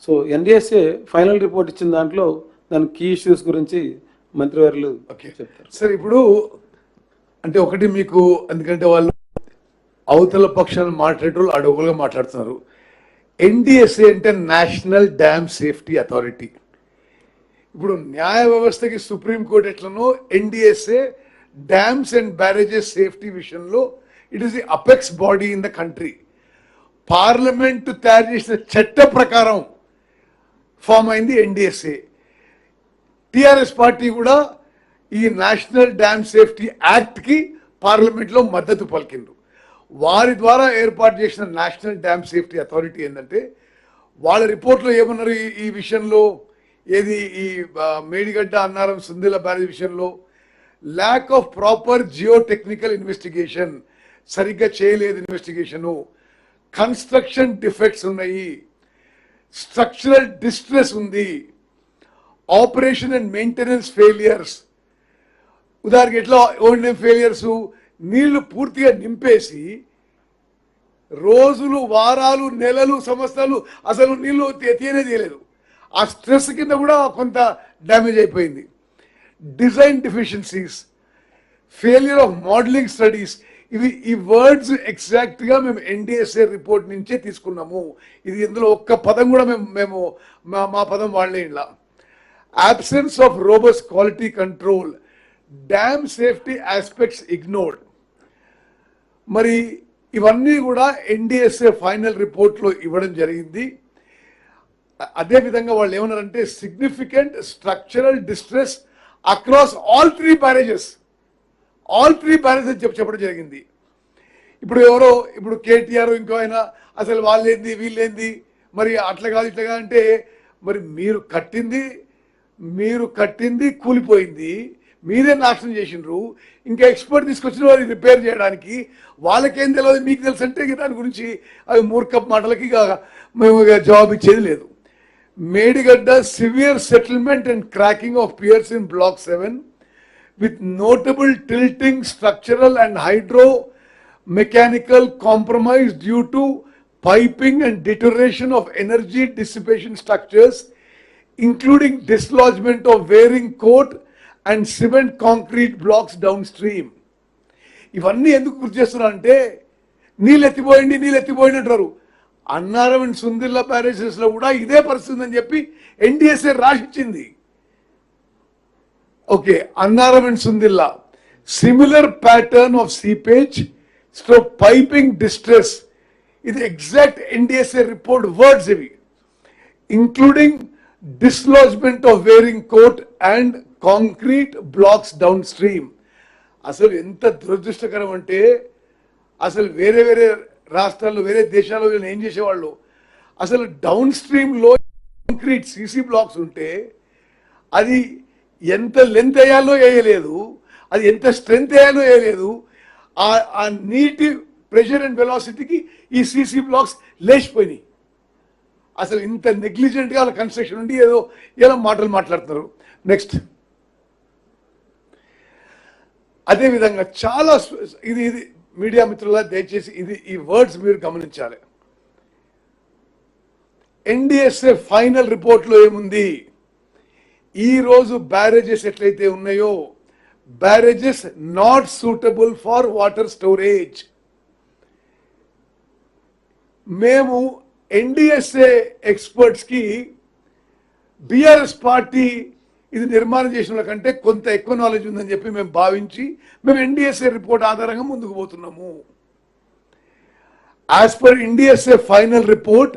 So NDSA final report ఇచ్చిన దాంట్లో దాని కీ ఇష్యూస్ గురించి మంత్రివర్యులు చెప్తారు. సార్ ఇప్పుడు అంటే ఒకటి మీకు ఎందుకంటే వాళ్ళు అవతల పక్షాలు మాట్లాడేటోళ్ళు అడుగులుగా మాట్లాడుతున్నారు. ఎన్డిఎస్ఏ అంటే నేషనల్ డ్యామ్ సేఫ్టీ అథారిటీ. ఇప్పుడు న్యాయ వ్యవస్థకి సుప్రీంకోర్టు ఎట్లనో NDSA dams and barrages safety విషయంలో it is the apex body in the country. Parliament తయారు చేసిన చట్ట ప్రకారం ఫామ్ అయింది ఎన్డిఎస్ఏ. టిఆర్ఎస్ పార్టీ కూడా ఈ నేషనల్ డ్యామ్ సేఫ్టీ యాక్ట్కి పార్లమెంట్లో మద్దతు పలికిండ్రు. వారి ద్వారా ఏర్పాటు చేసిన నేషనల్ డ్యామ్ సేఫ్టీ అథారిటీ ఏంటంటే వాళ్ళ రిపోర్ట్లో ఏమన్నారు ఈ విషయంలో, ఏది ఈ మేడిగడ్డ అన్నారం సుందిల బ్యారేజ్ విషయంలో lack of proper geo technical investigation, సరిగ్గా చేయలేదు ఇన్వెస్టిగేషను, కన్స్ట్రక్షన్ డిఫెక్ట్స్ ఉన్నాయి, స్ట్రక్చరల్ డిస్ట్రెస్ ఉంది, ఆపరేషన్ అండ్ మెయింటెనెన్స్ ఫెయిలియర్స్. ఉదాహరణకి ఎట్లా ఓన్లీ ఫెయిలియర్స్, నీళ్లు పూర్తిగా నింపేసి రోజులు, వారాలు, నెలలు, సంవత్సరాలు అసలు నీళ్లు తీయనే తీయలేదు. ఆ స్ట్రెస్ కింద కూడా కొంత డ్యామేజ్ అయిపోయింది. Design deficiencies, failure of modelling studies, ఇవి ఈ వర్డ్స్ ఎగ్జాక్ట్గా మేము ఎన్డిఎస్ఏ రిపోర్ట్ నుంచే తీసుకున్నాము. ఇది ఇందులో ఒక్క పదం కూడా మేము మా పదం వాడలే. ఇలా absence of robust quality control, dam safety aspects ignored. మరి ఇవన్నీ కూడా ఎన్డిఎస్ఏ ఫైనల్ రిపోర్ట్లో ఇవ్వడం జరిగింది. అదేవిధంగా వాళ్ళు ఏమన్నారంటే significant structural distress across all three barrages చెప్పడం జరిగింది. ఇప్పుడు ఎవరో ఇప్పుడు కేటీఆర్ ఇంకో ఆయన అసలు వాళ్ళేంది వీళ్ళేంది మరి అట్లా కాదు ఇట్లా కాదు అంటే మరి మీరు కట్టింది కూలిపోయింది, మీరే నాశనం చేసిండ్రు, ఇంకా ఎక్స్పర్ట్ తీసుకొచ్చిన వారు రిపేర్ చేయడానికి, వాళ్ళకేం తెలియదు మీకు తెలుసు అంటే దాని గురించి అవి మూర్ఖపు మాటలకి మేము జవాబు ఇచ్చేది లేదు. Medigadda severe settlement and cracking of piers in block 7 with notable tilting, structural and hydro-mechanical compromise due to piping and deterioration of energy dissipation structures, including dislodgement of wearing coat and cement concrete blocks downstream. ఇవన్నీ ఎందుకు గుర్తు చేస్తున్నారంటే నీళ్ళు ఎత్తిపోయింది అంటారు. Annaram and Sundilla బ్యారేజెస్లో కూడా ఇదే పరిస్థితి అని చెప్పి ఎన్డిఎస్ఏ రాసిచ్చింది. Okay, Annaram and Sundilla similar pattern of seepage stroke piping distress, ఇది ఎగ్జాక్ట్ ఎన్డిఎస్ఏ రిపోర్ట్ వర్డ్స్ ఇవి, including dislodgement of wearing coat and concrete blocks downstream. అసలు ఎంత దురదృష్టకరం అంటే అసలు వేరే రాష్ట్రాల్లో వేరే దేశాల్లో ఏం చేసేవాళ్ళు, అసలు డౌన్ స్ట్రీమ్లో కాంక్రీట్ సీసీ బ్లాక్స్ ఉంటే అది ఎంత లెంత్ వేయాలో వేయలేదు, అది ఎంత స్ట్రెంత్ వేయాలో వేయలేదు. ఆ నీటి ప్రెషర్ అండ్ వెలాసిటీకి ఈ సీసీ బ్లాక్స్ లేచిపోయినాయి. అసలు ఇంత నెగ్లిజెంట్గా వాళ్ళ కన్స్ట్రక్షన్ ఉండి ఏదో మాటలు మాట్లాడుతున్నారు. నెక్స్ట్ అదేవిధంగా చాలా ఇది మీడియా మిత్రుల దయచేసి ఈ వర్డ్స్ మీరు గమనించాలి. ఎన్డిఎస్ఏ ఫైనల్ రిపోర్ట్లో ఏముంది, ఈరోజు బ్యారేజెస్ ఎట్లయితే ఉన్నాయో barrages not suitable for water storage. మేము ఎన్డిఎస్ఏ ఎక్స్పర్ట్స్కి బీఆర్ఎస్ పార్టీ ఇది నిర్మాణం చేసిన కంటే కొంత ఎక్కువ నాలెడ్జ్ ఉందని చెప్పి మేము భావించి మేము ఎన్డిఎస్ఏ రిపోర్ట్ ఆధారంగా ముందుకు పోతున్నాము. As per NDSA final report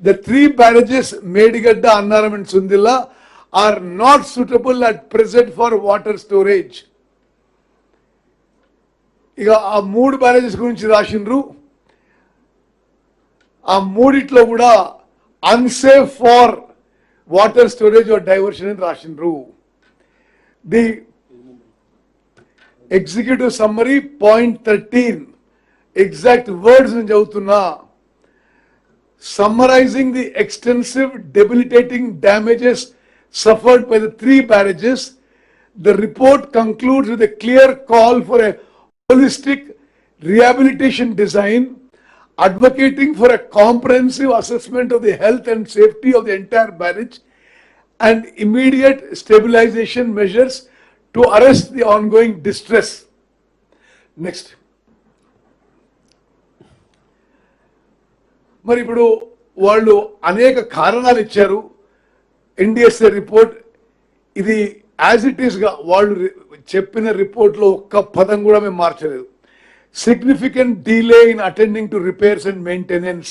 the 3 barrages Medigadda, Annaram and Sundilla are not suitable at present for water storage. ఇక ఆ 3 బ్యారేజెస్ గురించి రాసిండ్రు. ఆ మూడిట్లో కూడా unsafe for water storage or diversion అని రాసిండ్రు. The executive summary point 13 exact words నేను చదువుతున్నా. Summarizing the extensive debilitating damages suffered by the 3 barrages, the report concludes with a clear call for a holistic rehabilitation design advocating for a comprehensive assessment of the health and safety of the entire barrage and immediate stabilization measures to arrest the ongoing distress. Next. మరి ఇప్పుడు వాళ్ళు అనేక కారణాలు ఇచ్చారు. NDSA report ఇది as it ఈస్గా వాళ్ళు చెప్పిన రిపోర్ట్లో ఒక్క పదం కూడా మేము మార్చలేదు. Significant delay in attending to repairs and maintenance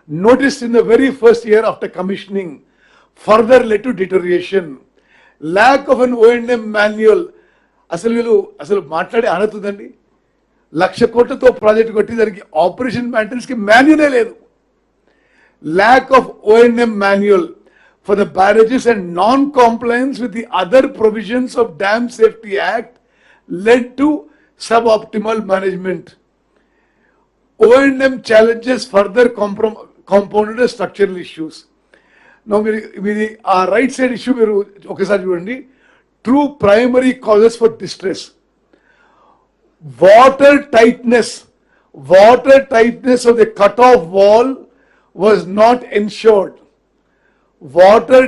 noticed in the very first year after commissioning further led to deterioration. Lack of an O&M manual. అసలు మాట్లాడే అనతుందండి. 1,00,000 కోట్లతో ప్రాజెక్ట్ కొట్టి దానికి ఆపరేషన్ మెయింటెనెన్స్కి మాన్యువలే లేదు. Lack of O&M manual for the barrages and non-compliance with the other provisions of Dam Safety Act led to suboptimal management. O&M challenges further compounded structural issues. Now, our right side issue, true primary causes for distress. Water tightness of the cutoff wall was not ensured. Water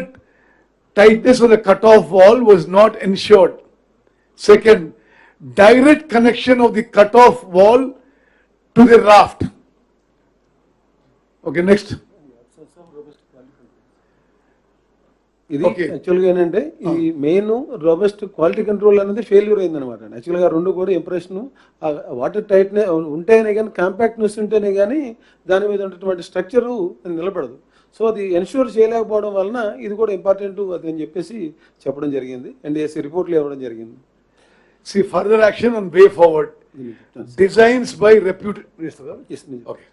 tightness of the cutoff wall was not ensured. Second, direct connection of the cutoff wall to the raft. Okay, next. ఇది యాక్చువల్గా ఏంటంటే ఈ main robust quality control అనేది failure అయిందనమాట. యాక్చువల్గా రెండు కూడా impression water టైట్నే ఉంటేనే కానీ కాంపాక్ట్నెస్ ఉంటేనే కానీ దాని మీద ఉన్నటువంటి స్ట్రక్చరు నిలబడదు. సో అది ఎన్ష్యూర్ చేయలేకపోవడం వలన ఇది కూడా ఇంపార్టెంట్ అది అని చెప్పేసి చెప్పడం జరిగింది. ఎన్డిఎస్సి రిపోర్ట్లు ఇవ్వడం జరిగింది. See further action on way forward. Designs by reputed. Okay.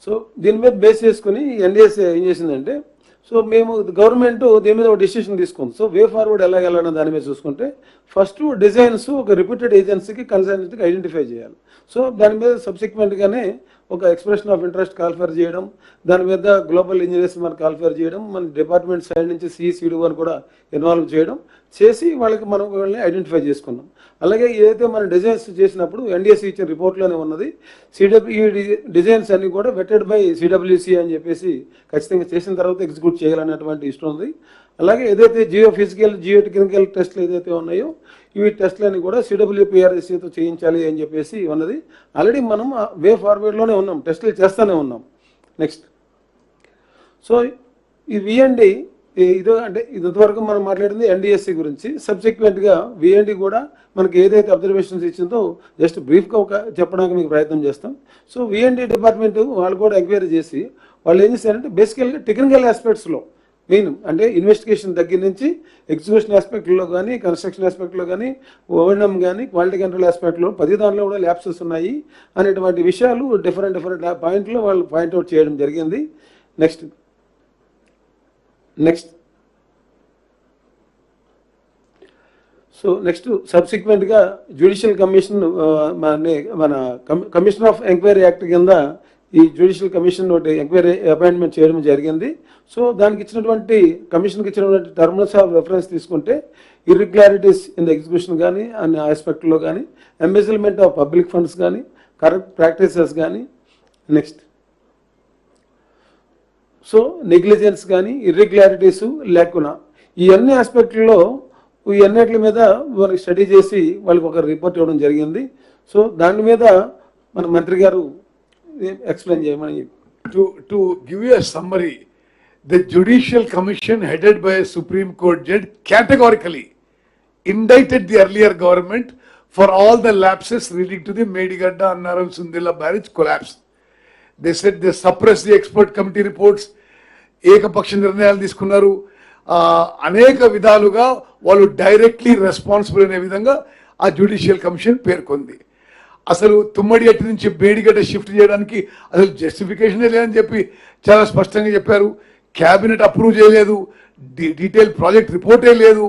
So దీని మీద బేస్ చేసుకుని ఎన్డిఎస్సి ఏం చేసిందంటే, సో మేము గవర్నమెంట్ దీని మీద ఒక డిసిషన్ తీసుకుంది. సో వే ఫార్వర్డ్ ఎలా వెళ్ళాలని దాని మీద చూసుకుంటే ఫస్ట్ డిజైన్స్ ఒక రిప్యూటెడ్ ఏజెన్సీకి కన్సల్టెంట్కి ఐడెంటిఫై చేయాలి. సో దాని మీద సబ్సిక్వెంట్గానే ఒక ఎక్స్ప్రెషన్ ఆఫ్ ఇంట్రెస్ట్ కాల్ఫర్ చేయడం, దాని మీద గ్లోబల్ ఇంజనీర్స్ మనకు కాల్ఫర్ చేయడం, మన డిపార్ట్మెంట్ సైడ్ నుంచి సిఈసిడి అని కూడా ఇన్వాల్వ్ చేయడం చేసి వాళ్ళకి మనం వాళ్ళని ఐడెంటిఫై చేసుకున్నాం. అలాగే ఏదైతే మనం డిజైన్స్ చేసినప్పుడు ఎన్డిఎస్సి ఇచ్చిన రిపోర్ట్లోనే ఉన్నది ఈ డిజైన్స్ అన్ని కూడా వెటెడ్ బై సిడబ్ల్యూసి అని చెప్పేసి ఖచ్చితంగా చేసిన తర్వాత ఎగ్జిక్యూట్ చేయాలనేటువంటి ఇష్టం ఉంది. అలాగే ఏదైతే జియో ఫిజికల్ జియో టెక్నికల్ టెస్ట్లు ఏదైతే ఉన్నాయో ఇవి టెస్ట్లని కూడా సిడబ్ల్యూపిఆర్ఎస్సితో చేయించాలి అని చెప్పేసి ఉన్నది. ఆల్రెడీ మనం వే ఫార్వర్డ్లోనే ఉన్నాం, టెస్టులు చేస్తూనే ఉన్నాం. నెక్స్ట్, సో ఈ విఎండి ఇది అంటే ఇంతవరకు మనం మాట్లాడింది ఎన్డిఎస్సి గురించి. సబ్సిక్వెంట్గా విఎండి కూడా మనకి ఏదైతే అబ్జర్వేషన్స్ ఇచ్చిందో జస్ట్ బ్రీఫ్గా ఒక చెప్పడానికి మీకు ప్రయత్నం చేస్తాం. సో విఎండి డిపార్ట్మెంట్ వాళ్ళు కూడా ఎంక్వైరీ చేసి వాళ్ళు ఏం చేశారంటే బేసికల్గా టెక్నికల్ ఆస్పెక్ట్స్లో మెయిన్ అంటే ఇన్వెస్టిగేషన్ దగ్గర నుంచి ఎగ్జిక్యూషన్ ఆస్పెక్ట్లో కానీ కన్స్ట్రక్షన్ ఆస్పెక్ట్లో కానీ ఓఎన్ఎం కానీ క్వాలిటీ కంట్రోల్ ఆస్పెక్ట్లో 10 దాంట్లో కూడా ల్యాప్సెస్ ఉన్నాయి అనేటువంటి విషయాలు డిఫరెంట్ పాయింట్లో వాళ్ళు పాయింట్అవుట్ చేయడం జరిగింది. నెక్స్ట్ సో నెక్స్ట్ సబ్సిక్వెంట్గా జ్యుడిషియల్ కమిషన్ మన కమిషన్ ఆఫ్ ఎంక్వైరీ యాక్ట్ కింద ఈ జ్యుడిషియల్ కమిషన్ ఒకటి ఎంక్వైరీ అపాయింట్మెంట్ చేయడం జరిగింది. సో దానికి ఇచ్చినటువంటి కమిషన్కి ఇచ్చినటువంటి టర్మ్స్ ఆఫ్ రెఫరెన్స్ తీసుకుంటే ఇర్రెగ్యులారిటీస్ ఇన్ ద ఎగ్జిక్యూషన్ కానీ అన్ని ఆస్పెక్ట్లో కానీ ఎంబెజిల్మెంట్ ఆఫ్ పబ్లిక్ ఫండ్స్ కానీ కరప్ట్ ప్రాక్టీసెస్ కానీ నెక్స్ట్ సో నెగ్లిజెన్స్ కానీ ఇర్రెగ్యులారిటీస్ లేకున్నా ఈ అన్ని ఆస్పెక్ట్లో ఈ అన్నిటి మీద మనకి స్టడీ చేసి వాళ్ళకి ఒక రిపోర్ట్ ఇవ్వడం జరిగింది. సో దాని మీద మన మంత్రి గారు explain చేయమని. To give you a summary, the Judicial Commission headed by a Supreme Court judge categorically indicted the earlier government for all the lapses leading to the Medigadda Annaram Sundilla barrage collapse. They said they suppressed the expert committee reports, ఏకపక్ష నిర్ణయాలు తీసుకున్నారు, అనేక విధాలుగా వాళ్ళు directly responsible అనే విధంగా ఆ judicial commission పేర్కొంది. అసలు తుమ్మడిగట్టు నుంచి బేడిగడ్డ షిఫ్ట్ చేయడానికి అసలు జస్టిఫికేషనే లేదని చెప్పి చాలా స్పష్టంగా చెప్పారు. క్యాబినెట్ అప్రూవ్ చేయలేదు, డీటెయిల్ ప్రాజెక్ట్ రిపోర్టే లేదు.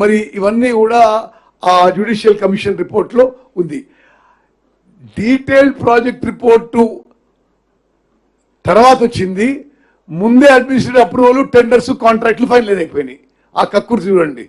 మరి ఇవన్నీ కూడా ఆ జ్యుడిషియల్ కమిషన్ రిపోర్ట్లో ఉంది. డీటెయిల్డ్ ప్రాజెక్ట్ రిపోర్టు తర్వాత వచ్చింది, ముందే అడ్మినిస్ట్రేటివ్ అప్రూవల్, టెండర్స్, కాంట్రాక్ట్లు ఫైనలైజ్ అయిపోయినాయి. ఆ కక్కుర్తి చూడండి.